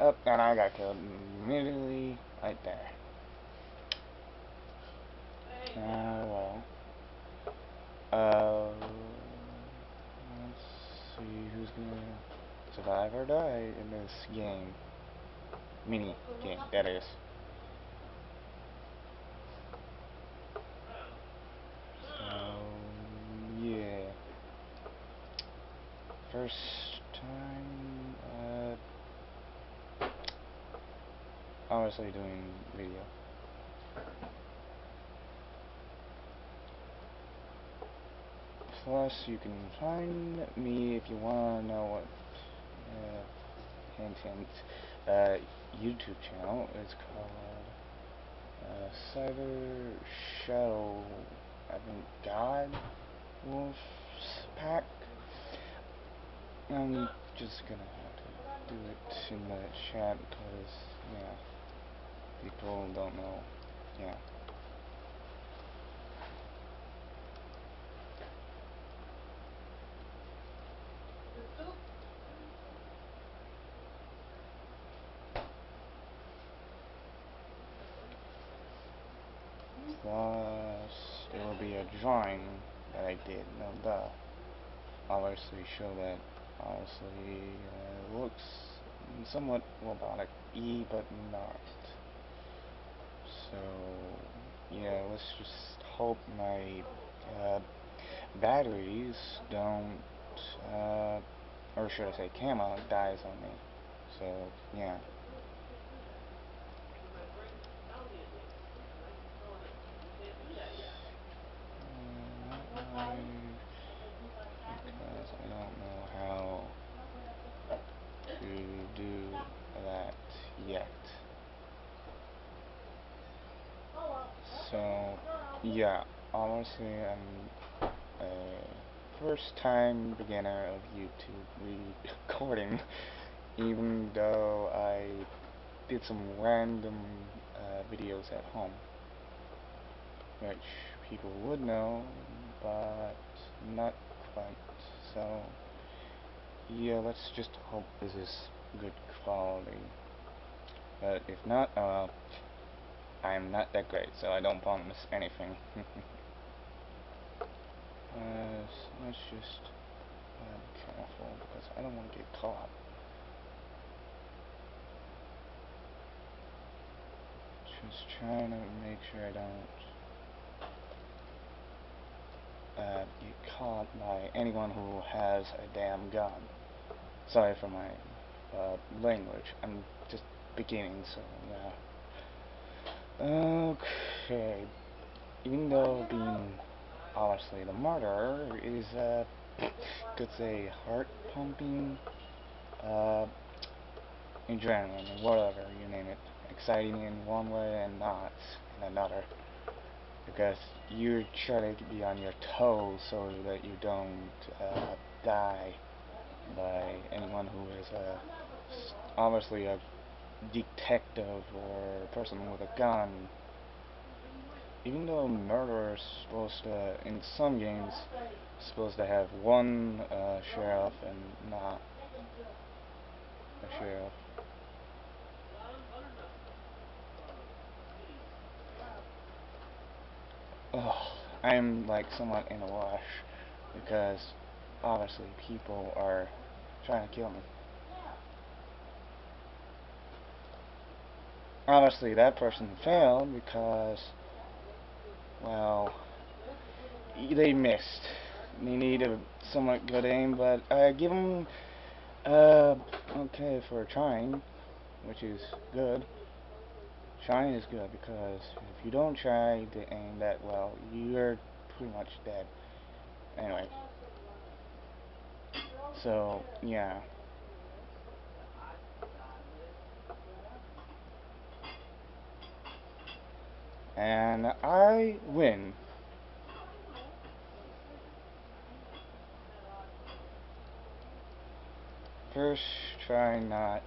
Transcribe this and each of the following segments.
Oh, and I got killed immediately right there. Well. Let's see who's gonna survive or die in this game. Mini game, that is. So, yeah. First time, obviously doing video. Plus, you can find me if you want to know what, hint hint, YouTube channel. It's called, Cyber I think, God Wolf's Pack. I'm just gonna have to do it in the chat because, yeah, people don't know, yeah. Plus, it will be a drawing that I did, no duh. Obviously show that, obviously, looks somewhat robotic-y, but not. So, yeah, let's just hope my batteries don't, or should I say camera, dies on me. So, yeah. Not live, because I don't know how to do that yet. So, yeah, honestly, I'm a first-time beginner of YouTube recording, even though I did some random videos at home, which people would know, but not quite. So, yeah, let's just hope this is good quality. But if not, I'm not that great, so I don't promise anything. So let's just be careful, because I don't want to get caught. Just trying to make sure I don't get caught by anyone who has a damn gun. Sorry for my language. I'm just beginning, so yeah. Okay. Even though being obviously the murderer is could say heart pumping, adrenaline, whatever you name it, exciting in one way and not in another. Because you're trying to be on your toes so that you don't die by anyone who is obviously a detective or a person with a gun. Even though murderers supposed to, in some games, supposed to have one sheriff and not a sheriff. Ugh, I'm like somewhat in a rush because obviously people are trying to kill me. Obviously that person failed because, well, they missed. They need a somewhat good aim, but I give them okay for trying, which is good. Trying is good because if you don't try to aim that well, you're pretty much dead. Anyway, so yeah. And I win. First try not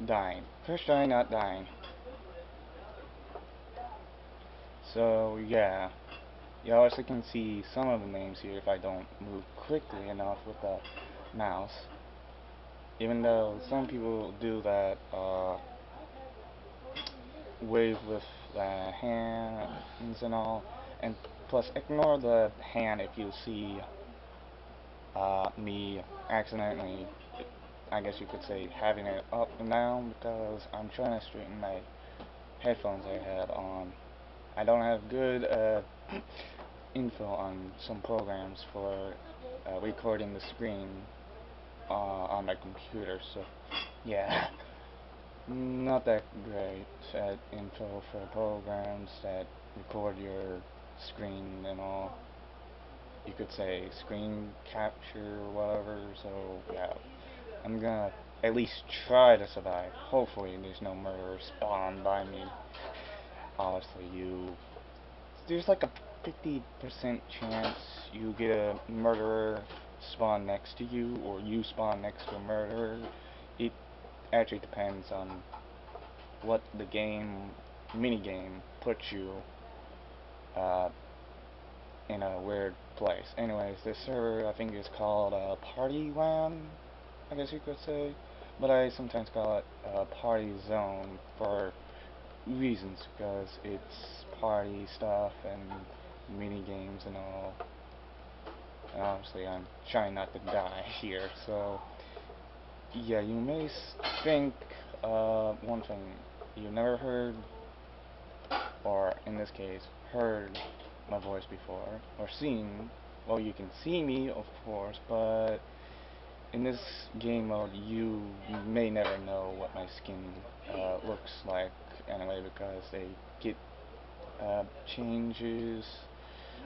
dying. First try not dying. So yeah. You also can see some of the names here if I don't move quickly enough with the mouse. Even though some people do that wave with the hands and all, and plus ignore the hand if you see me accidentally, I guess you could say, having it up and down because I'm trying to straighten my headphones I had on. I don't have good info on some programs for recording the screen on my computer, so yeah, not that great at info for programs that record your screen and all. You could say screen capture or whatever, so yeah, I'm gonna at least try to survive. Hopefully there's no murderer spawned by me. Honestly, there's like a 50% chance you get a murderer spawn next to you, or you spawn next to a murderer. It actually depends on what the minigame puts you uh, in a weird place. Anyways, this server I think is called Party Land, I guess you could say, but I sometimes call it Party Zone for reasons, because it's party stuff and mini games and all. And obviously, I'm trying not to die here, so yeah. You may think one thing you never heard, or in this case, heard my voice before, or seen. Well, you can see me, of course, but in this game mode, you may never know what my skin looks like anyway, because they get changes,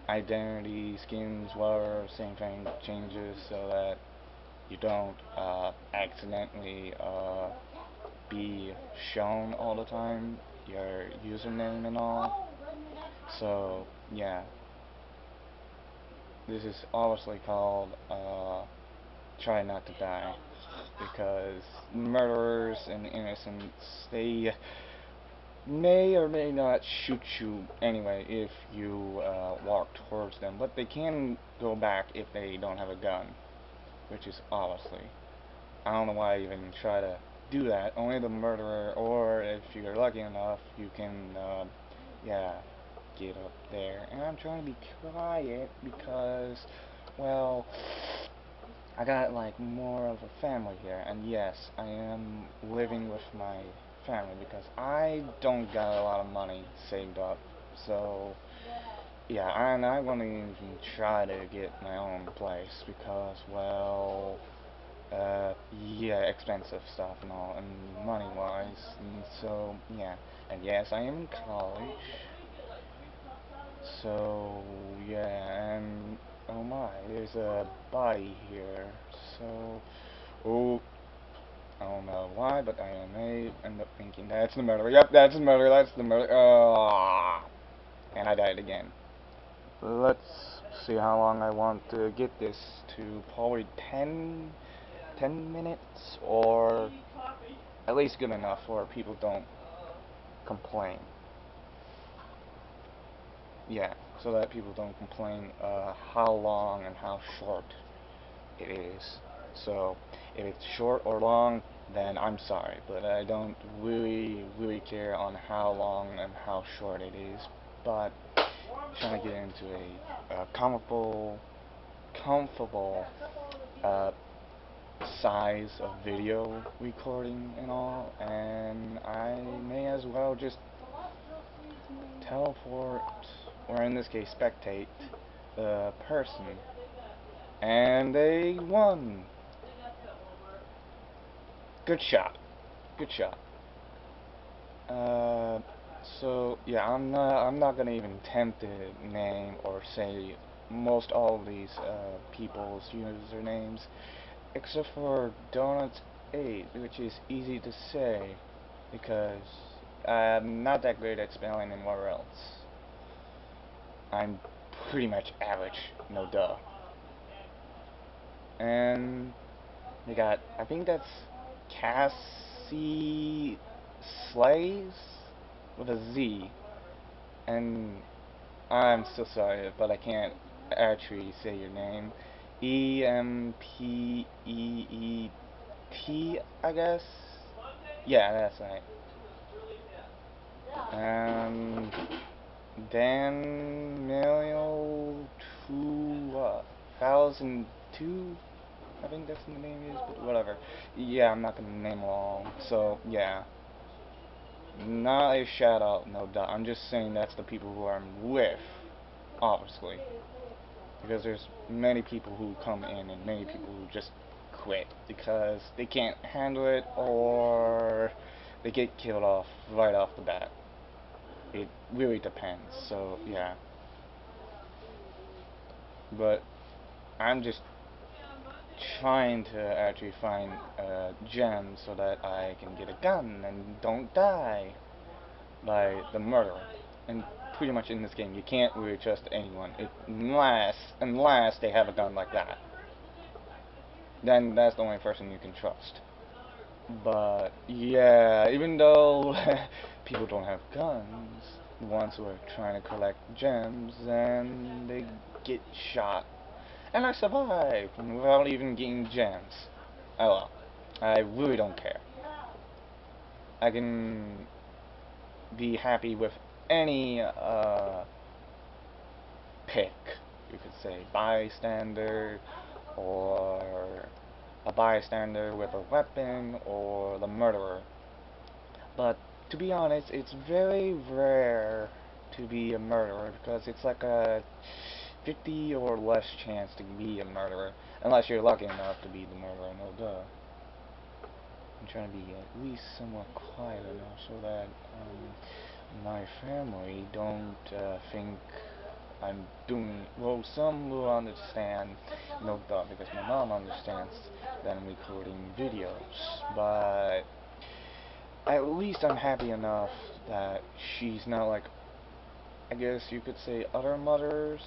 identity, skins, whatever, same thing, changes so that you don't accidentally be shown all the time your username and all. So yeah, this is obviously called try not to die, because murderers and innocents, they may or may not shoot you anyway if you walk towards them, but they can go back if they don't have a gun, which is obviously, I don't know why I even try to do that. Only the murderer, or if you're lucky enough, you can yeah, get up there. And I'm trying to be quiet because, well, I got like more of a family here, and yes, I am living with my family because I don't got a lot of money saved up. So yeah, and I won't even try to get my own place because, well, yeah, expensive stuff and all, and money wise, and so yeah, and yes, I am in college. So yeah, and oh my, there's a body here. So oh, I don't know why, but I may end up thinking that's the murderer. Yep, that's the murderer. That's the murderer. And I died again. Let's see how long I want to get this to. Probably 10 minutes, or at least good enough where people don't complain. Yeah, so that people don't complain how long and how short it is. So if it's short or long, then I'm sorry, but I don't really care on how long and how short it is. But trying to get into a comfortable uh, size of video recording and all, and I may as well just teleport, or in this case spectate, the person. And they won. Good shot. Good shot. Uh, so yeah, I'm not gonna even attempt to name or say most all of these people's usernames, except for Donuts 8, which is easy to say because I'm not that great at spelling anywhere else. I'm pretty much average, no duh. And we got, I think that's Cassie Slays with a Z. And I'm so sorry, but I can't actually say your name. EMPEE T, I guess. Yeah, that's right. And Daniel 2002, I think that's the name is, but whatever. Yeah, I'm not gonna name all. So yeah, not a shout out, no doubt. I'm just saying that's the people who I'm with, obviously, because there's many people who come in and many people who just quit because they can't handle it or they get killed off right off the bat. It really depends. So yeah, but I'm just trying to actually find gems so that I can get a gun and don't die by the murderer. And pretty much in this game, you can't really trust anyone unless they have a gun like that. Then that's the only person you can trust. But yeah, even though people don't have guns, the ones who are trying to collect gems, and they get shot. And I survived without even getting gems. Oh well, I really don't care. I can be happy with any pick, you could say, bystander, or a bystander with a weapon, or the murderer. But to be honest, it's very rare to be a murderer because it's like a 50 or less chance to be a murderer, unless you're lucky enough to be the murderer, no duh. I'm trying to be at least somewhat quiet enough so that my family don't think I'm doing, well, some will understand, no doubt, because my mom understands that I'm recording videos, but at least I'm happy enough that she's not like, I guess you could say, other mothers.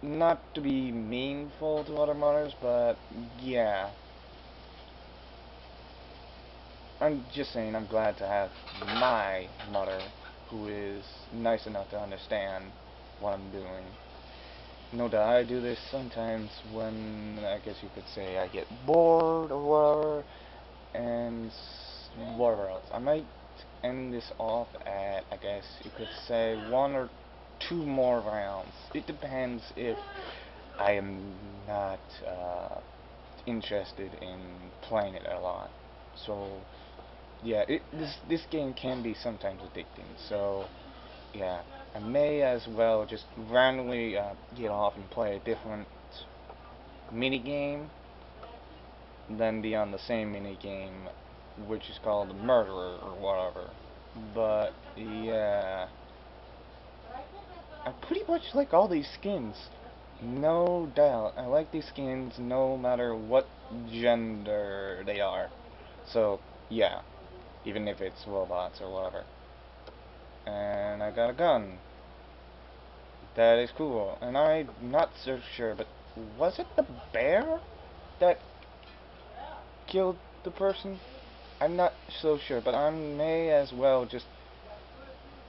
Not to be meanful to other mothers, but yeah. I'm just saying I'm glad to have my mother who is nice enough to understand what I'm doing. No doubt I do this sometimes when I guess you could say I get bored or whatever, and whatever else. I might end this off at, I guess you could say, one or two more rounds. It depends if I am not interested in playing it a lot. So yeah, this game can be sometimes addicting. So yeah, I may as well just randomly get off and play a different mini game than be on the same mini game, which is called the Murderer or whatever. But yeah, I pretty much like all these skins. No doubt, I like these skins no matter what gender they are. So yeah, even if it's robots or whatever. And I got a gun. That is cool. And I'm not so sure, but was it the bear that killed the person? I'm not so sure, but I may as well just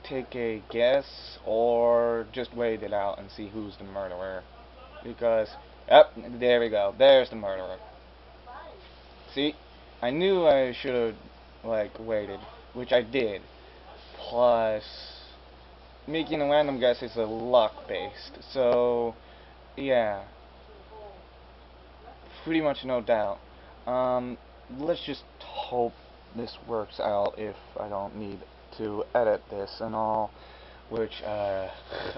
take a guess or just wait it out and see who's the murderer. Because, yep, there we go. There's the murderer. See? I knew I should have, like, waited, which I did. Plus, making a random guess is a luck based. So, yeah, pretty much no doubt. Let's just hope this works out if I don't need to edit this and all, which I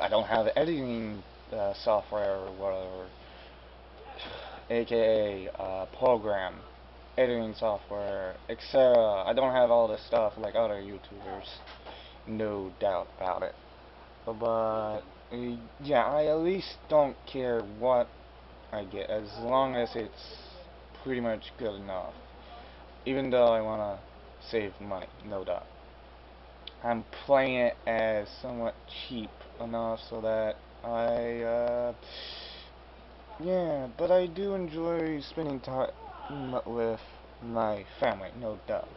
don't have editing software or whatever, aka program, editing software, etc. I don't have all this stuff like other YouTubers, no doubt about it. But yeah, I at least don't care what I get as long as it's pretty much good enough. Even though I wanna save money, no doubt. I'm playing it as somewhat cheap enough so that yeah, but I do enjoy spending time with my family, no doubt.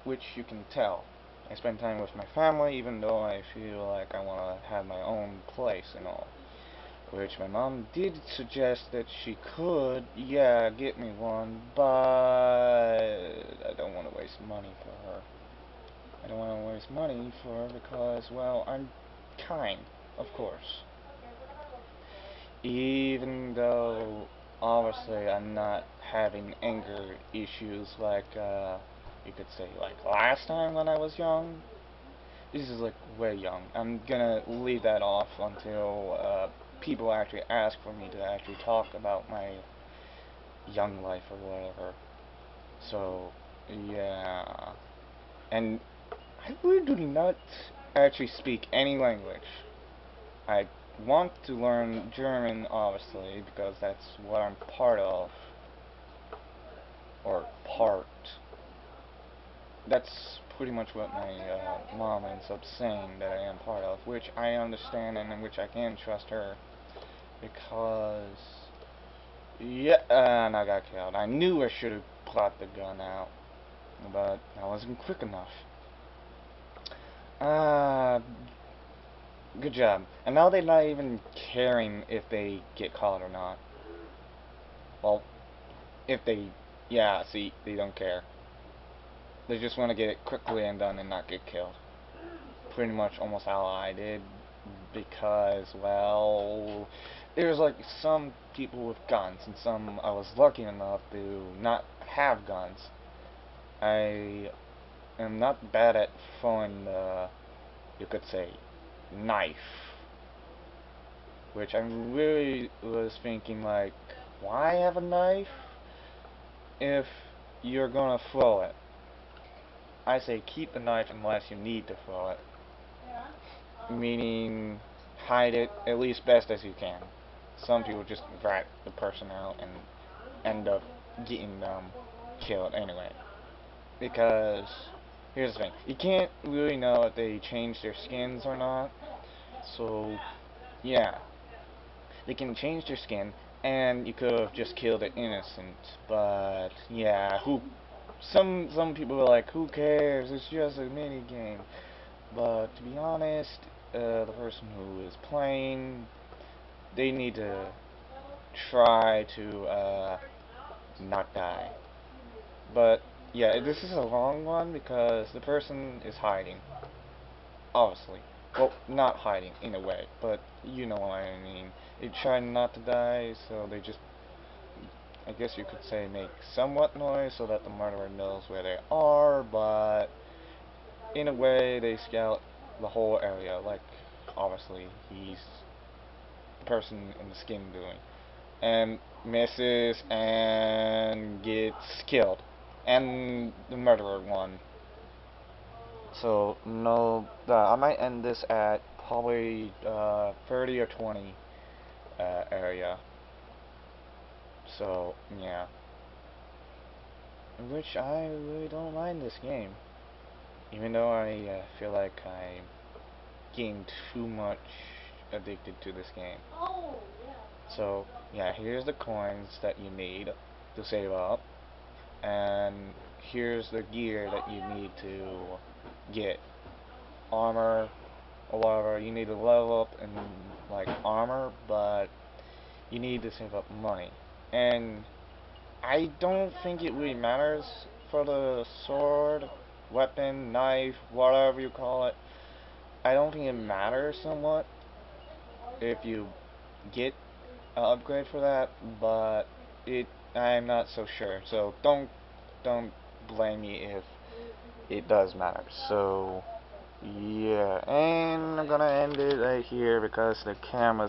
Which you can tell. I spend time with my family even though I feel like I want to have my own place and all. which my mom did suggest that she could, yeah, get me one, but I don't want to waste money for her. I don't want to waste money for her because, well, I'm kind, of course. Even though, obviously, I'm not having anger issues like, you could say, like last time when I was young. This is like way young. I'm gonna leave that off until people actually ask for me to actually talk about my young life or whatever. So, yeah. And I really do not actually speak any language. I want to learn German, obviously, because that's what I'm part of. Or part. That's pretty much what my mom ends up saying that I am part of, which I understand and in which I can trust her. Because, yeah, and I got killed. I knew I should have brought the gun out, but I wasn't quick enough. Ah, good job. And now they're not even caring if they get caught or not. Well, if they, yeah, see, they don't care. They just want to get it quickly and done and not get killed. Pretty much almost how I did, because, well, there's like some people with guns and some I was lucky enough to not have guns. I am not bad at throwing the, you could say, knife, which I really was thinking like, why have a knife if you're gonna throw it? I say keep the knife unless you need to throw it, meaning hide it at least best as you can. Some people just rat the person out and end up getting them killed anyway. Because, here's the thing, you can't really know if they change their skins or not. So, yeah. They can change their skin, and you could have just killed an innocent. But, yeah, some people are like, who cares, it's just a mini game. But, to be honest, the person who is playing, they need to try to not die. But yeah, this is a long one because the person is hiding, obviously. Well, not hiding in a way, but you know what I mean. They try not to die, so they just, I guess you could say, make somewhat noise so that the murderer knows where they are, but in a way they scout the whole area, like obviously he's the person in the skin doing. And misses and gets killed. And the murderer won. So, no, I might end this at probably 30 or 20 area. So, yeah. Which I really don't mind this game. Even though I feel like I'm getting too much addicted to this game. So, yeah, here's the coins that you need to save up. And here's the gear that you need to get. Armor or whatever. You need to level up in like armor, but you need to save up money. And I don't think it really matters for the sword, weapon, knife, whatever you call it. I don't think it matters somewhat if you get an upgrade for that, but I'm not so sure. So don't blame me if it does matter. So yeah, and I'm gonna end it right here because the camera's